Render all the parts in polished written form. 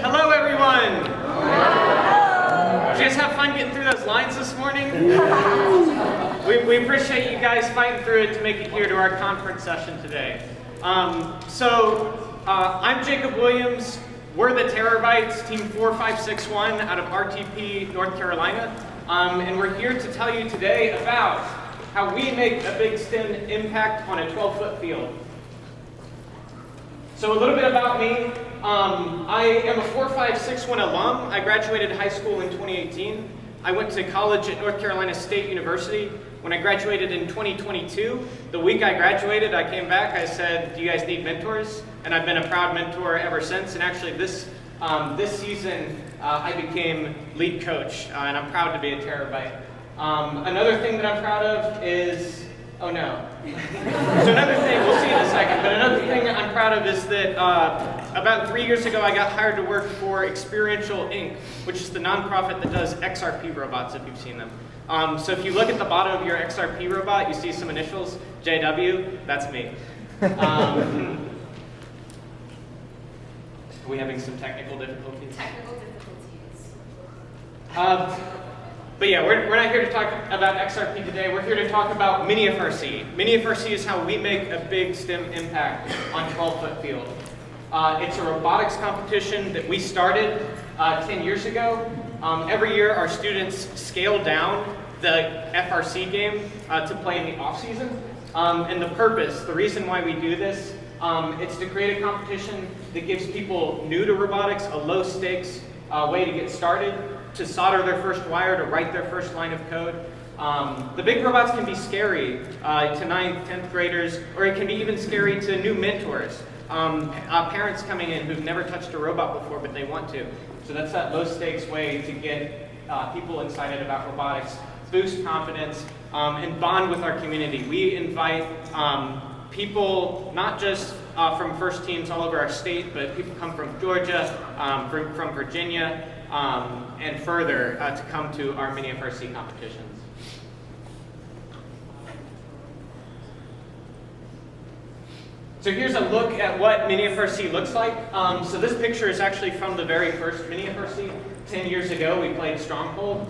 Hello, everyone. Did you guys have fun getting through those lines this morning? We appreciate you guys fighting through it to make it here to our conference session today. I'm Jacob Williams. We're the Terabytes, Team 4561 out of RTP, North Carolina. And we're here to tell you today about how we make a big STEM impact on a 12-foot field. So a little bit about me. I am a 4561 alum. I graduated high school in 2018. I went to college at North Carolina State University. When I graduated in 2022, the week I graduated, I came back, I said, do you guys need mentors? And I've been a proud mentor ever since. And actually this season, I became lead coach, and I'm proud to be a Terabyte. Another thing that I'm proud of is, oh no. So another thing, we'll see in a second, but another thing that I'm proud of is that about 3 years ago, I got hired to work for Experiential Inc., which is the nonprofit that does XRP robots, if you've seen them. So if you look at the bottom of your XRP robot, you see some initials, JW, that's me. Are we having some technical difficulties? Technical difficulties. But yeah, we're not here to talk about XRP today. We're here to talk about MiniFRC. MiniFRC is how we make a big STEM impact on 12-foot field. It's a robotics competition that we started 10 years ago. Every year, our students scale down the FRC game to play in the off-season. And the purpose, the reason why we do this, it's to create a competition that gives people new to robotics a low-stakes way to get started, to solder their first wire, to write their first line of code. The big robots can be scary to 9th, 10th graders, or it can be even scary to new mentors. Parents coming in who've never touched a robot before, but they want to. So that's that low-stakes way to get people excited about robotics, boost confidence, and bond with our community. We invite people not just from first teams all over our state, but people come from Georgia, from Virginia, and further to come to our MiniFRC competitions. So here's a look at what MiniFRC looks like. So this picture is actually from the very first MiniFRC. 10 years ago, we played Stronghold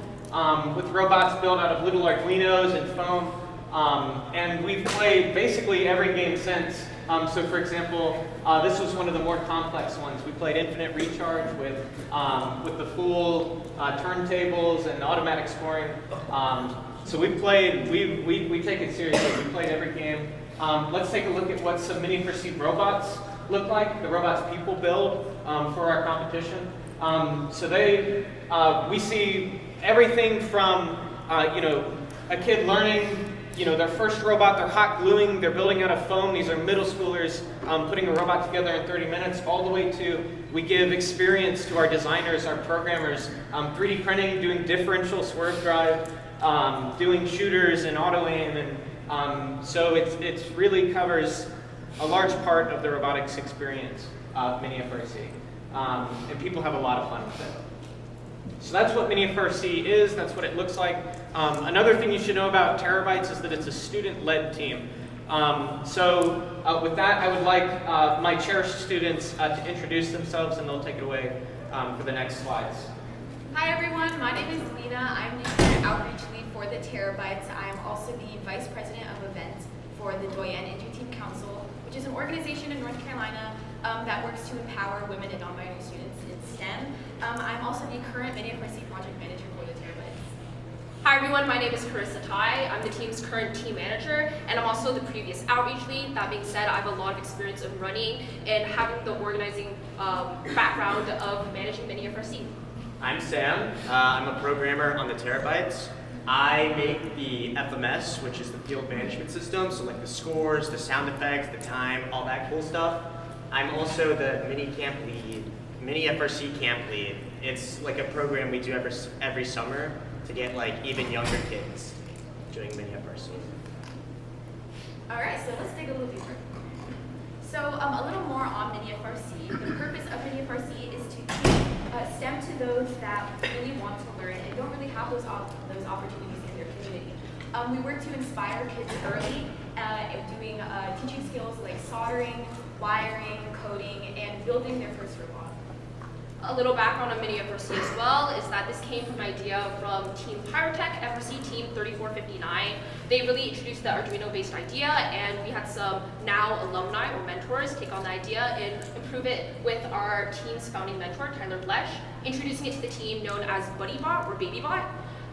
with robots built out of little Arduinos and foam. And we've played basically every game since. So for example, this was one of the more complex ones. We played Infinite Recharge with the full turntables and automatic scoring. So we take it seriously. We played every game. Let's take a look at what some MiniFRC robots look like, the robots people build for our competition. We see everything from a kid learning their first robot, they're hot gluing, they're building out of foam. These are middle schoolers putting a robot together in 30 minutes, all the way to we give experience to our designers, our programmers, 3D printing, doing differential swerve drive, doing shooters and auto aim, and so it really covers a large part of the robotics experience of MiniFRC, and people have a lot of fun with it. So that's what MiniFRC is, that's what it looks like. Another thing you should know about Terabytes is that it's a student-led team. With that, I would like my cherished students to introduce themselves, and they'll take it away for the next slides. Hi everyone, my name is Lena. I'm the student outreach lead for the Terabytes. I'm also the vice president of events for the Doyen Inter-Team Council, which is an organization in North Carolina that works to empower women and non-binary students in STEM. I'm also the current MiniFRC project manager for the Terabytes. Hi everyone, my name is Carissa Tai. I'm the team's current team manager, and I'm also the previous outreach lead. That being said, I have a lot of experience of running and having the organizing background of managing MiniFRC. I'm Sam. I'm a programmer on the Terabytes. I make the FMS, which is the field management system, so like the scores, the sound effects, the time, all that cool stuff. I'm also the MiniFRC camp lead. It's like a program we do every summer to get like even younger kids doing MiniFRC. All right, so let's dig a little deeper. So a little more on MiniFRC. The purpose of MiniFRC is to teach STEM to those that really want to learn and don't really have those opportunities in their community. We work to inspire kids early, doing teaching skills like soldering, wiring, coding, and building their first robot. A little background on MiniFRC as well is that this came from an idea from Team Pyrotech, FRC Team 3459. They really introduced the Arduino-based idea, and we had some now alumni or mentors take on the idea and improve it with our team's founding mentor, Tyler Blesch, introducing it to the team known as BuddyBot or BabyBot.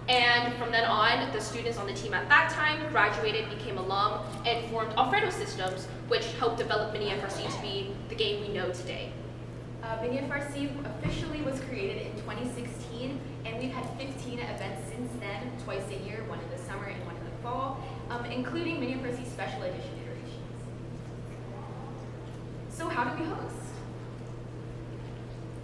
And from then on, the students on the team at that time graduated, became alum, and formed Alfredo Systems, which helped develop MiniFRC to be the game we know today. MiniFRC officially was created in 2016, and we've had 15 events since then, twice a year, one in the summer and one in the fall, including MiniFRC special edition iterations. So how do we host?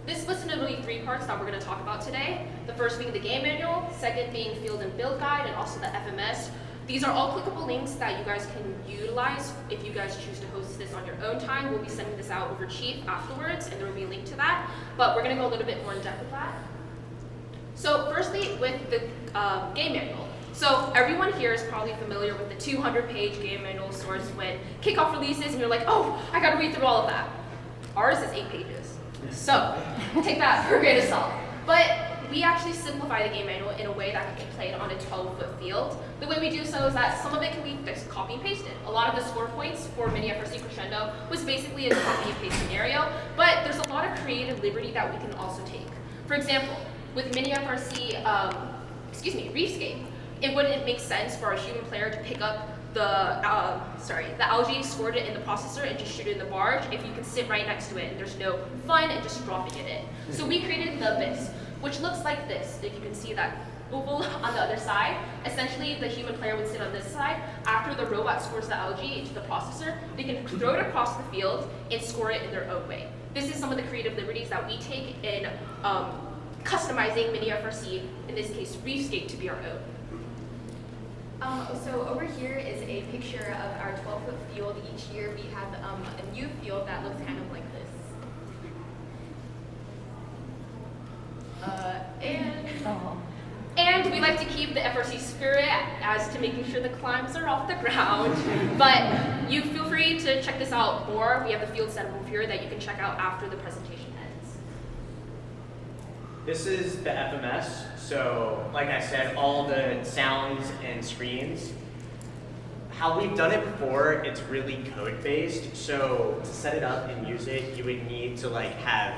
This splits into really 3 parts that we're going to talk about today. The first being the game manual, second being field and build guide, and also the FMS. These are all clickable links that you guys can utilize if you guys choose to host this on your own time. We'll be sending this out over Chief afterwards, and there will be a link to that. But we're going to go a little bit more in depth with that. So firstly, with the game manual. So everyone here is probably familiar with the 200-page game manual source when kickoff releases, and you're like, oh, I got to read through all of that. Ours is 8 pages. So take that for a grain of salt. But we actually simplify the game manual in a way that can be played on a 12-foot field. The way we do so is that some of it can be just copy and pasted. A lot of the score points for MiniFRC Crescendo was basically a copy and paste scenario, but there's a lot of creative liberty that we can also take. For example, with MiniFRC, Reefscape, it wouldn't make sense for a human player to pick up the algae, squirt it in the processor, and just shoot it in the barge if you can sit right next to it and there's no fun in just dropping it in. So we created the Abyss, which looks like this. If you can see that oval on the other side, essentially the human player would sit on this side. After the robot squirts the algae into the processor, they can throw it across the field and score it in their own way. This is some of the creative liberties that we take in customizing MiniFRC, in this case Reefscape, to be our own. So over here is a picture of our 12-foot field. Each year we have a new field that looks kind of like this. And we like to keep the FRC spirit as to making sure the climbs are off the ground. But you feel free to check this out more. We have the field set over here that you can check out after the presentation ends. This is the FMS. So, like I said, all the sounds and screens. How we've done it before, it's really code-based. So to set it up and use it, you would need to have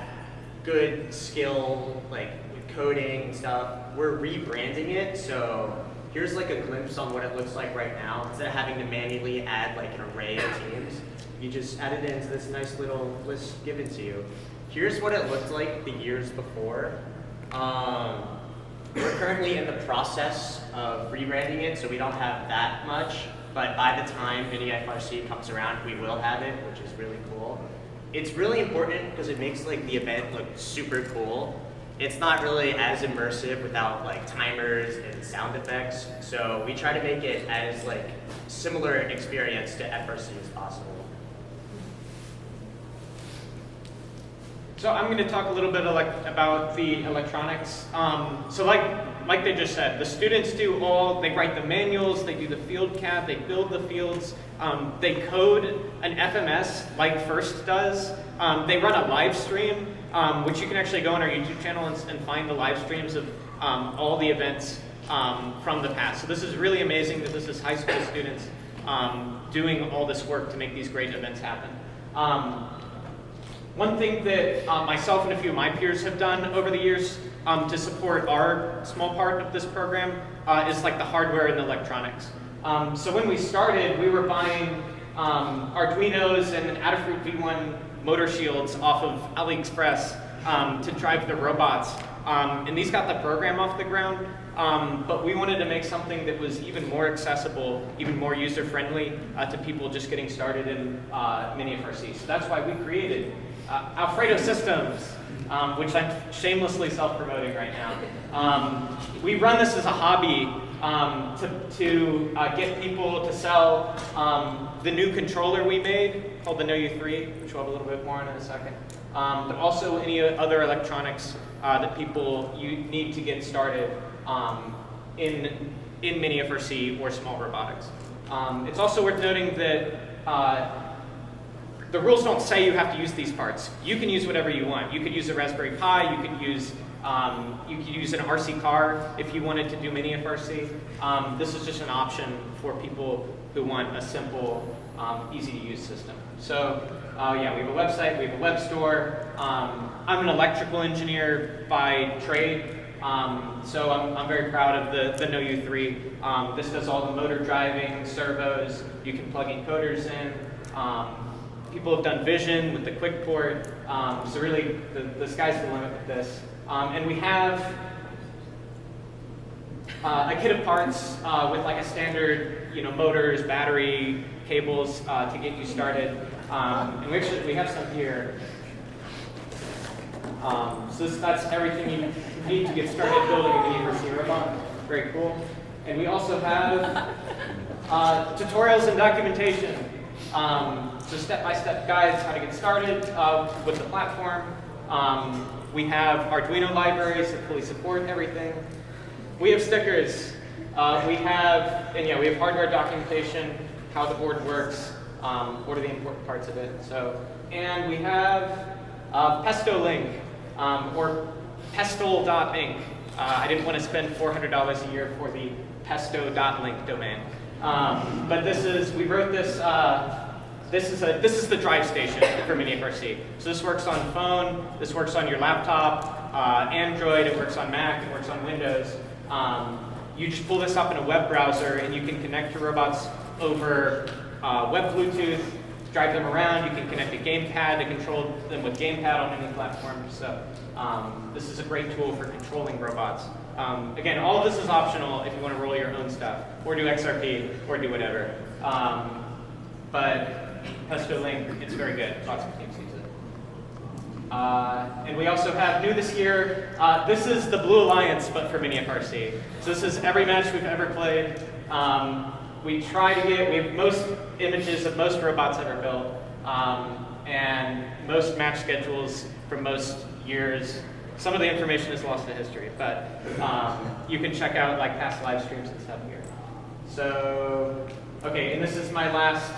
good skill, with coding and stuff. We're rebranding it, so here's a glimpse on what it looks like right now. Instead of having to manually add an array of teams, you just add it into this nice little list given to you. Here's what it looked like the years before. We're currently in the process of rebranding it, so we don't have that much, but by the time MiniFRC comes around, we will have it, which is really cool. It's really important because it makes the event look super cool. It's not really as immersive without timers and sound effects, so we try to make it as similar experience to FRC as possible. So I'm going to talk a little bit about the electronics. So like they just said, the students they write the manuals, they do the field CAD, they build the fields, they code an FMS like FIRST does. They run a live stream, which you can actually go on our YouTube channel and find the live streams of all the events from the past. So this is really amazing that this is high school students doing all this work to make these great events happen. One thing that myself and a few of my peers have done over the years to support our small part of this program is the hardware and the electronics. So when we started, we were buying Arduinos and Adafruit V1 motor shields off of AliExpress to drive the robots. And these got the program off the ground, but we wanted to make something that was even more accessible, even more user-friendly to people just getting started in MiniFRC. So that's why we created Alfredo Systems, which I'm shamelessly self-promoting right now. We run this as a hobby to get people to sell the new controller we made called the Know You 3, which we'll have a little bit more on in a second, but also any other electronics that people need to get started in MiniFRC or small robotics. It's also worth noting that the rules don't say you have to use these parts. You can use whatever you want. You could use a Raspberry Pi. You could use an RC car if you wanted to do MiniFRC. This is just an option for people who want a simple, easy-to-use system. So yeah, we have a website. We have a web store. I'm an electrical engineer by trade. So I'm very proud of the Know U3. This does all the motor driving, servos. You can plug encoders in. People have done vision with the quick port. So really, the sky's the limit with this. And we have a kit of parts with like a standard, motors, battery, cables to get you started. And we have some here. So that's everything you need to get started building a MiniFRC robot. Very cool. And we also have tutorials and documentation. So step-by-step guides how to get started with the platform. We have Arduino libraries that fully support everything. We have stickers. We have hardware documentation, how the board works, what are the important parts of it. And we have Pesto Link, or Pestle.inc. I didn't want to spend $400 a year for the pesto.link domain. But we wrote this, this is the drive station for MiniFRC. So this works on phone, this works on your laptop, Android, it works on Mac, it works on Windows. You just pull this up in a web browser and you can connect your robots over web Bluetooth, drive them around. You can connect a gamepad to control them with gamepad on any platform. So this is a great tool for controlling robots. Again, all of this is optional if you want to roll your own stuff, or do XRP, or do whatever. But Pesto Link, it's very good. Lots of teams use it. And we also have, new this year, this is the Blue Alliance, but for MiniFRC. So this is every match we've ever played. We have most images of most robots ever built, and most match schedules from most years. Some of the information is lost to history, but you can check out like past live streams and stuff here. So, okay, and this is my last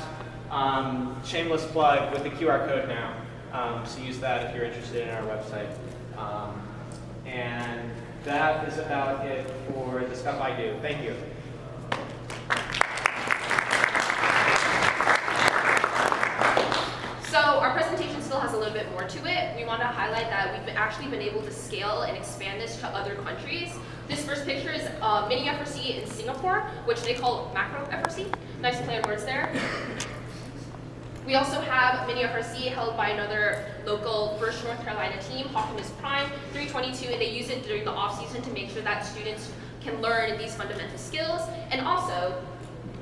shameless plug with the QR code now. So use that if you're interested in our website. And that is about it for the stuff I do. Thank you. So our presentation still has a little bit more to it. We want to highlight that we've actually been able to scale and expand this to other countries. This first picture is MiniFRC in Singapore, which they call macro FRC. Nice play on words there. We also have MiniFRC held by another local First North Carolina team, Optimus Prime 322, and they use it during the off season to make sure that students can learn these fundamental skills. And also,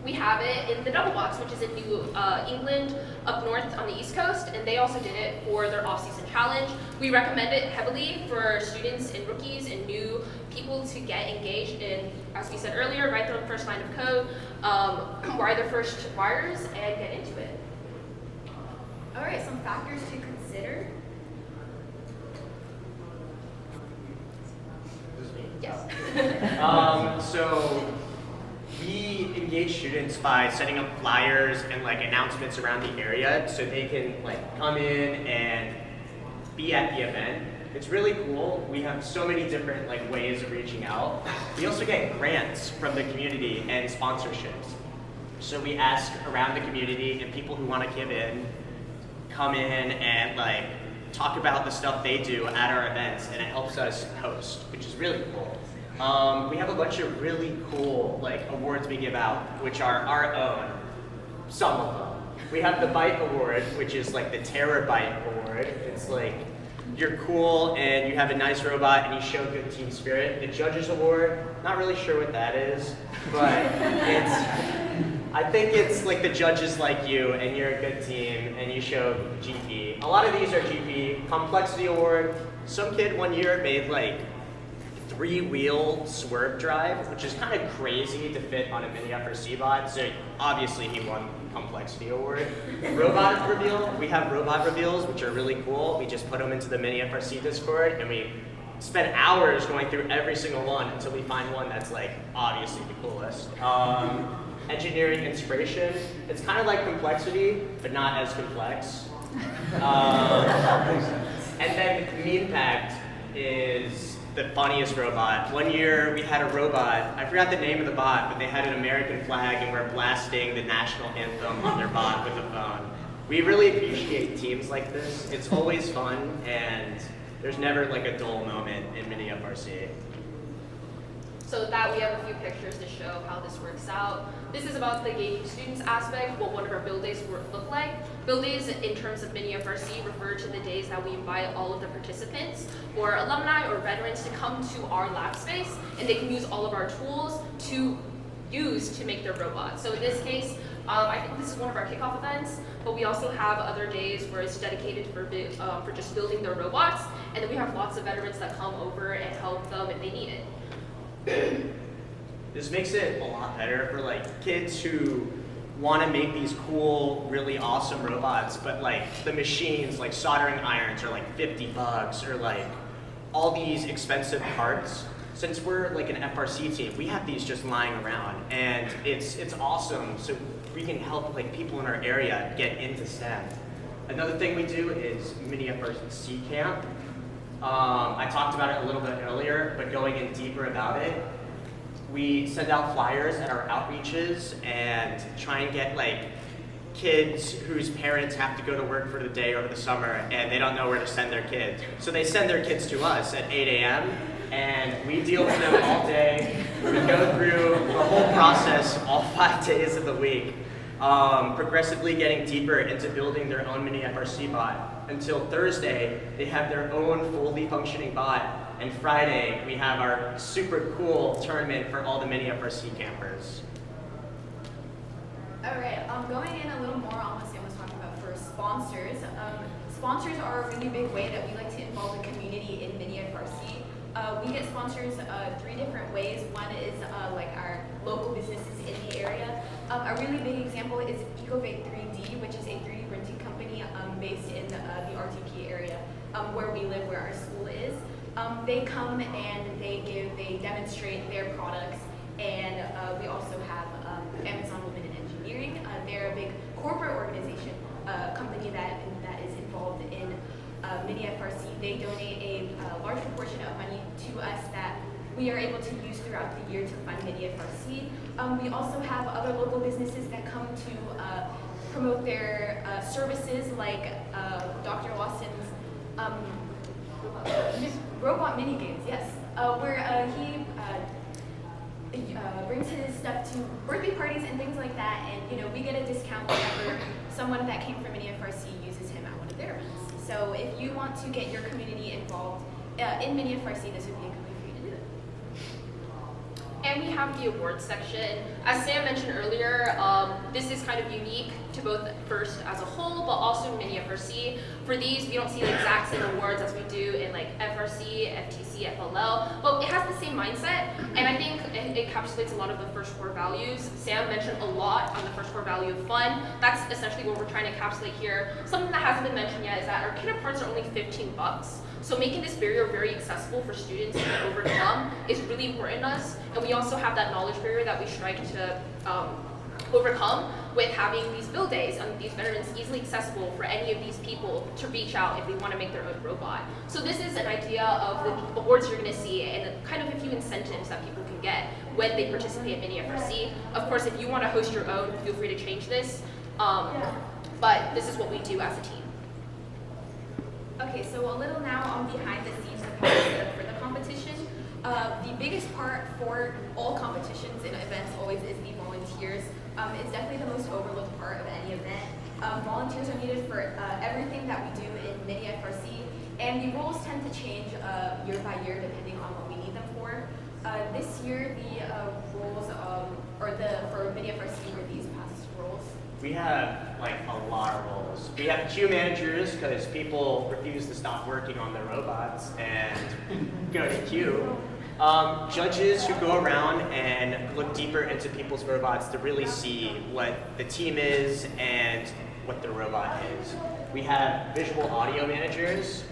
we have it in the Double Box, which is in New England, up north on the East Coast, and they also did it for their off-season challenge. We recommend it heavily for students and rookies and new people to get engaged in, as we said earlier, write their own first line of code, wire their first wires, and get into it. All right, some factors to consider. Yes. So we engage students by setting up flyers and like announcements around the area so they can like come in and be at the event. It's really cool. We have so many different like ways of reaching out. We also get grants from the community and sponsorships. So we ask around the community and people who want to give in, come in and like talk about the stuff they do at our events, and it helps us host, which is really cool. We have a bunch of really cool like awards we give out, which are our own, some of them. We have the Byte Award, which is like the Terabyte Award. It's like you're cool and you have a nice robot and you show good team spirit. The Judges Award, not really sure what that is, but I think it's like the judges like you and you're a good team and you show GP. A lot of these are GP. Complexity Award, some kid one year made like 3-wheel swerve drive, which is kind of crazy to fit on a MiniFRC bot, so obviously he won Complexity Award. Robot reveal, we have robot reveals, which are really cool. We just put them into the MiniFRC Discord, and we spend hours going through every single one until we find one that's like obviously the coolest. engineering inspiration. It's kind of like complexity, but not as complex. And then MiniFRC is the funniest robot. One year we had a robot, I forgot the name of the bot, but they had an American flag and were blasting the national anthem on their bot with a phone. We really appreciate teams like this. It's always fun, and there's never like a dull moment in MiniFRC. So with that, we have a few pictures to show how this works out. This is about the engaging students aspect, what one of our build days look like. Build days, in terms of MiniFRC, refer to the days that we invite all of the participants or alumni or veterans to come to our lab space, and they can use all of our tools to use to make their robots. So in this case, I think this is one of our kickoff events, but we also have other days where it's dedicated for just building their robots, and then we have lots of veterans that come over and help them if they need it. This makes it a lot better for like kids who want to make these cool, really awesome robots, but like the machines, like soldering irons are like $50, or like all these expensive parts. Since we're like an FRC team, we have these just lying around, and it's awesome. So we can help like people in our area get into STEM. Another thing we do is MiniFRC camp. I talked about it a little bit earlier, but going in deeper about it, we send out flyers at our outreaches and try and get like kids whose parents have to go to work for the day over the summer and they don't know where to send their kids. So they send their kids to us at 8 a.m. and we deal with them all day. We go through the whole process all 5 days of the week, progressively getting deeper into building their own MiniFRC bot. Until Thursday, they have their own fully functioning bot, and Friday, we have our super cool tournament for all the MiniFRC campers. All right, going in a little more on what Sam was talking about for sponsors. Sponsors are a really big way that we like to involve the community in MiniFRC. We get sponsors 3 different ways. One is like our local businesses in the area. A really big example is EcoVate 3D, which is a 3D printing company based in the RTP area where we live, where our school is. They come and they demonstrate their products, and we also have Amazon Women in Engineering. They're a big corporate organization, company that is involved in MiniFRC. They donate a large proportion of money to us that we are able to use throughout the year to fund MiniFRC. We also have other local businesses that come to promote their services, like Dr. Lawson's robot mini games, yes, where he brings his stuff to birthday parties and things like that, and we get a discount whenever someone that came from MiniFRC uses him at one of their events. So if you want to get your community involved in MiniFRC, this would be a good way for you to do it. And we have the awards section. As Sam mentioned earlier, this is kind of unique to both FIRST as a whole, but also MiniFRC. For these, we don't see the exact same awards as we do in like FRC, FTC, FLL, but it has the same mindset, and I think it encapsulates a lot of the first core values. Sam mentioned a lot on the first core value of fun. That's essentially what we're trying to encapsulate here. Something that hasn't been mentioned yet is that our kit parts are only $15. So making this barrier very accessible for students to overcome is really important to us, and we also have that knowledge barrier that we strive to overcome with having these build days and these veterans easily accessible for any of these people to reach out if they want to make their own robot. So this is an idea of the awards you're going to see and kind of a few incentives that people can get when they participate in MiniFRC. Of course, if you want to host your own, feel free to change this, but this is what we do as a team. Okay, so a little now on behind the scenes for the competition. The biggest part for all competitions and events always is the volunteers. It's definitely the most overlooked part of any event. Volunteers are needed for everything that we do in MiniFRC, and the rules tend to change year by year depending on what we need them for. This year, the rules for MiniFRC were these past rules. We have like a lot of roles. We have queue managers because people refuse to stop working on their robots and go to queue. Judges who go around and look deeper into people's robots to really see what the team is and what the robot is. We have visual audio managers.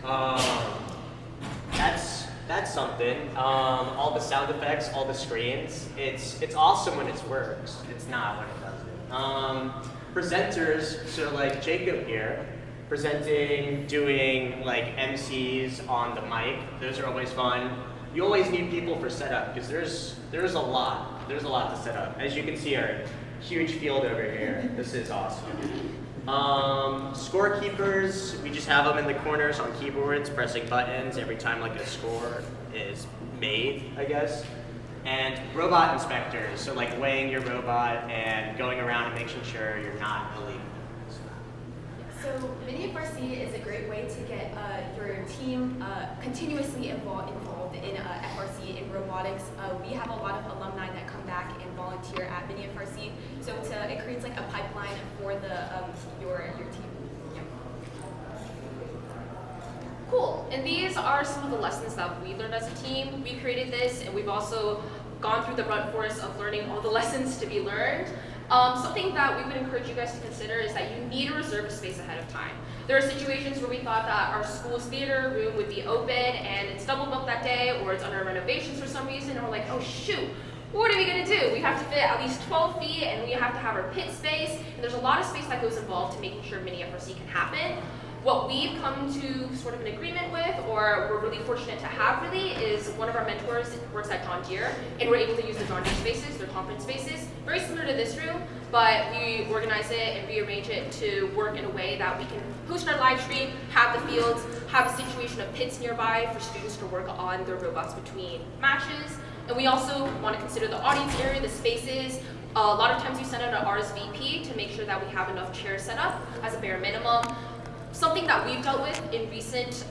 That's That's something. All the sound effects, all the screens. It's awesome when it works. It's not when it doesn't. Presenters, so like Jacob here, presenting, doing like MCs on the mic. Those are always fun. You always need people for setup because there's a lot. There's a lot to set up. As you can see, our huge field over here. This is awesome. Scorekeepers, we just have them in the corners on keyboards, pressing buttons every time like a score is made, I guess. And robot inspectors, so like weighing your robot and going around and making sure you're not illegal. So MiniFRC is a great way to get your team continuously involved in FRC in robotics. We have a lot of alumni that come back and volunteer at MiniFRC, so it creates like a pipeline for your team. Yeah. Cool. And these are some of the lessons that we learned as a team. We created this, and we've also gone through the brunt force of learning all the lessons to be learned. Something that we would encourage you guys to consider is that you need to reserve a space ahead of time. There are situations where we thought that our school's theater room would be open and it's double booked that day, or it's under renovations for some reason, and we're like, oh shoot, what are we gonna do? We have to fit at least 12 feet and we have to have our pit space, and there's a lot of space that goes involved to making sure MiniFRC can happen. What we've come to sort of an agreement with, or we're really fortunate to have really, is one of our mentors works at John Deere, and we're able to use the John Deere spaces, their conference spaces, very similar to this room, but we organize it and rearrange it to work in a way that we can host our live stream, have the fields, have a situation of pits nearby for students to work on their robots between matches. And we also want to consider the audience area, the spaces. A lot of times we send out an RSVP to make sure that we have enough chairs set up as a bare minimum. Something that we've dealt with in recent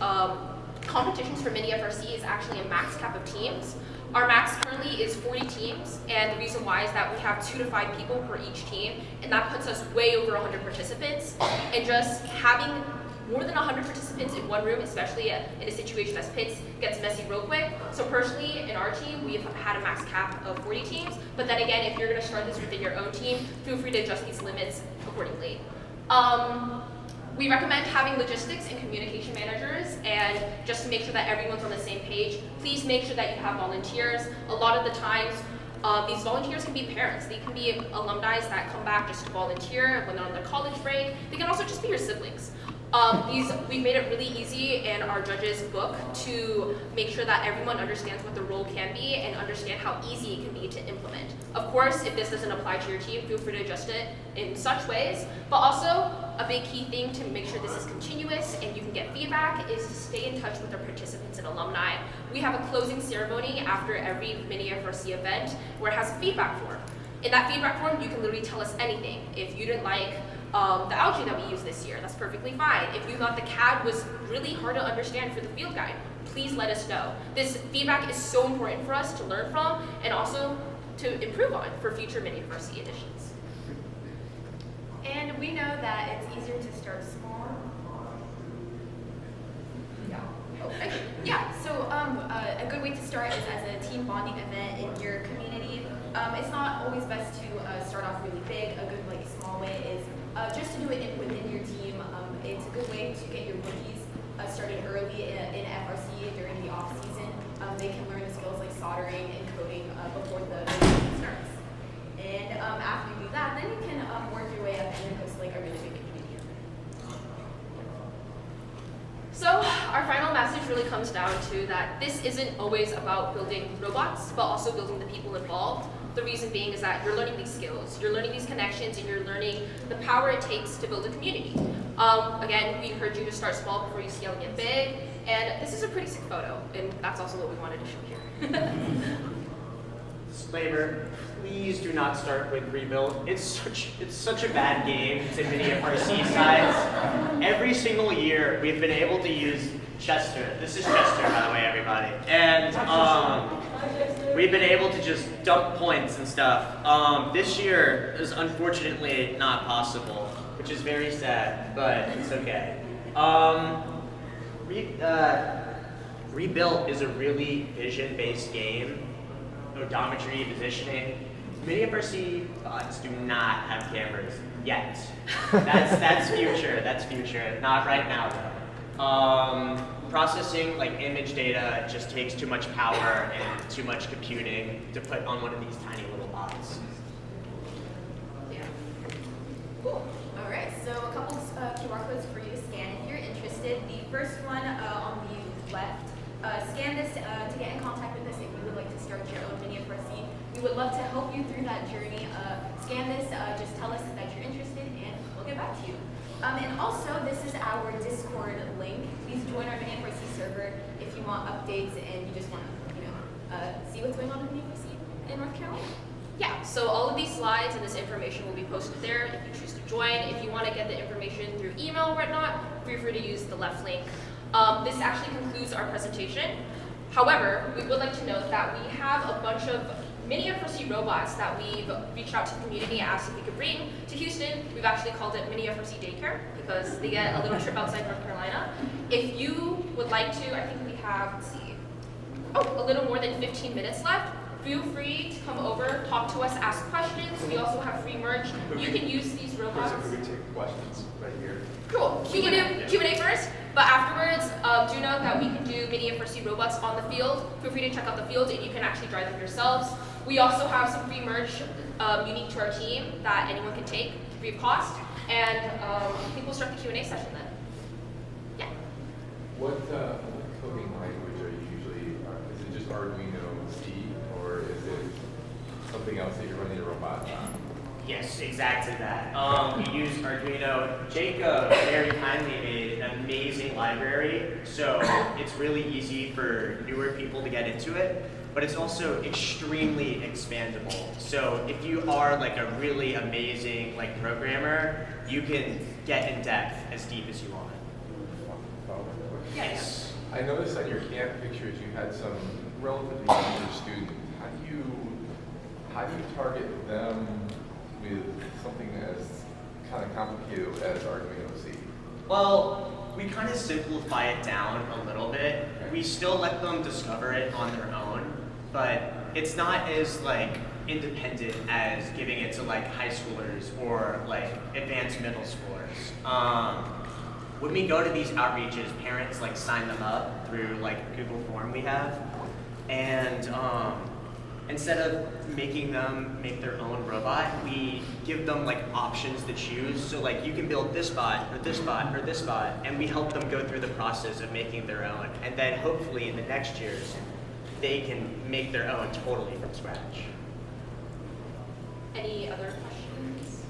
competitions for MiniFRC is actually a max cap of teams. Our max currently is 40 teams, and the reason why is that we have 2 to 5 people per each team, and that puts us way over 100 participants. And just having more than 100 participants in one room, especially in a situation as pits, gets messy real quick. So personally, in our team, we've had a max cap of 40 teams, but then again, if you're gonna start this within your own team, feel free to adjust these limits accordingly. We recommend having logistics and communication managers, and just to make sure that everyone's on the same page, please make sure that you have volunteers. A lot of the times, these volunteers can be parents. They can be alumni that come back just to volunteer when they're on their college break. They can also just be your siblings. We've made it really easy in our judges book to make sure that everyone understands what the role can be and understand how easy it can be to implement. Of course, if this doesn't apply to your team, feel free to adjust it in such ways. But also, a big key thing to make sure this is continuous and you can get feedback is to stay in touch with our participants and alumni. We have a closing ceremony after every MiniFRC event where it has a feedback form. In that feedback form, you can literally tell us anything. If you didn't like the algae that we used this year, that's perfectly fine. If you thought the CAD was really hard to understand for the field guide, please let us know. This feedback is so important for us to learn from and also to improve on for future MiniFRC editions. And we know that it's easier to start small. Yeah, so a good way to start is as a team bonding event in your community. It's not always best to start off really big. A good small way is just to do it within your team. It's a good way to get your rookies started early in FRC during the off season. They can learn the skills like soldering and coding before the season starts. And after you do that, then you can work your way up and host like a really big community event. So our final message really comes down to that this isn't always about building robots, but also building the people involved. The reason being is that you're learning these skills, you're learning these connections, and you're learning the power it takes to build a community. Again, we encourage you to start small before you scale and get big. And this is a pretty sick photo, and that's also what we wanted to show here. Disclaimer, please do not start with Rebuild. It's such a bad game to MiniFRC sides. Every single year, we've been able to use Chester. This is Chester, by the way, everybody. And we've been able to just dump points and stuff. This year is unfortunately not possible, which is very sad, but it's okay. Rebuilt is a really vision-based game. Odometry, positioning. MiniFRC bots do not have cameras yet. That's future. That's future. Not right now though. Processing like image data just takes too much power and too much computing to put on one of these tiny little bots. Yeah. Cool. All right. So a couple QR codes for you to scan if you're interested. The first one on the left. Scan this to get in contact with us if you would like to start your own MiniFRC. We would love to help you through that journey. Scan this. Just tell us that you're interested, and we'll get back to you. And also, this is our Discord link. Please join our MiniFRC server if you want updates and you just want to, see what's going on in MiniFRC in North Carolina. Yeah, so all of these slides and this information will be posted there if you choose to join. If you want to get the information through email or whatnot, feel free to use the left link. This actually concludes our presentation. However, we would like to note that we have a bunch of MiniFRC robots that we've reached out to the community and asked if we could bring to Houston. We've actually called it MiniFRC Daycare because they get a little trip outside North Carolina. If you would like to, I think we have, let's see, a little more than 15 minutes left. Feel free to come over, talk to us, ask questions. We also have free merch. You can use these robots. Could we take questions right here? Cool. We can do Q&A first, but afterwards, do know that we can do MiniFRC robots on the field. Feel free to check out the field, and you can actually drive them yourselves. We also have some free merch unique to our team that anyone can take free of cost. And I think we'll start the Q&A session then. Yeah. What coding language are you usually, is it just Arduino C, or is it something else that you're running a robot on? Yes, exactly that. We use Arduino. Jacob very kindly made an amazing library, so it's really easy for newer people to get into it, but it's also extremely expandable. So if you are like a really amazing like programmer, you can get in depth as deep as you want. Yes. I noticed on your camp pictures you had some relatively younger students. How do you target them with something as kind of complicated as Arduino C? Well, we kind of simplify it down a little bit. We still let them discover it on their own, but it's not as like independent as giving it to like high schoolers or like advanced middle schoolers. When we go to these outreaches, parents like sign them up through like a Google form we have, and instead of making them make their own robot, we give them like options to choose. So like you can build this bot or this bot or this bot, and we help them go through the process of making their own. And then hopefully in the next years, they can make their own totally from scratch. Any other questions?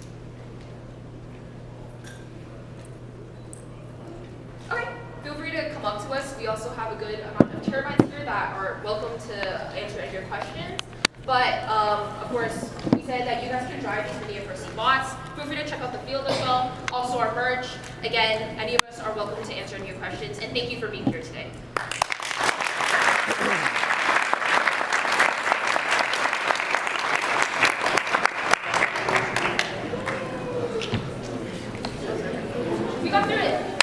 Okay, feel free to come up to us. We also have a good amount of terabytes here that are welcome to answer any of your questions. But of course, we said that you guys can drive these MiniFRC bots. Feel free to check out the field as well. Also our merch. Again, any of us are welcome to answer any of your questions. And thank you for being here today. We got through it.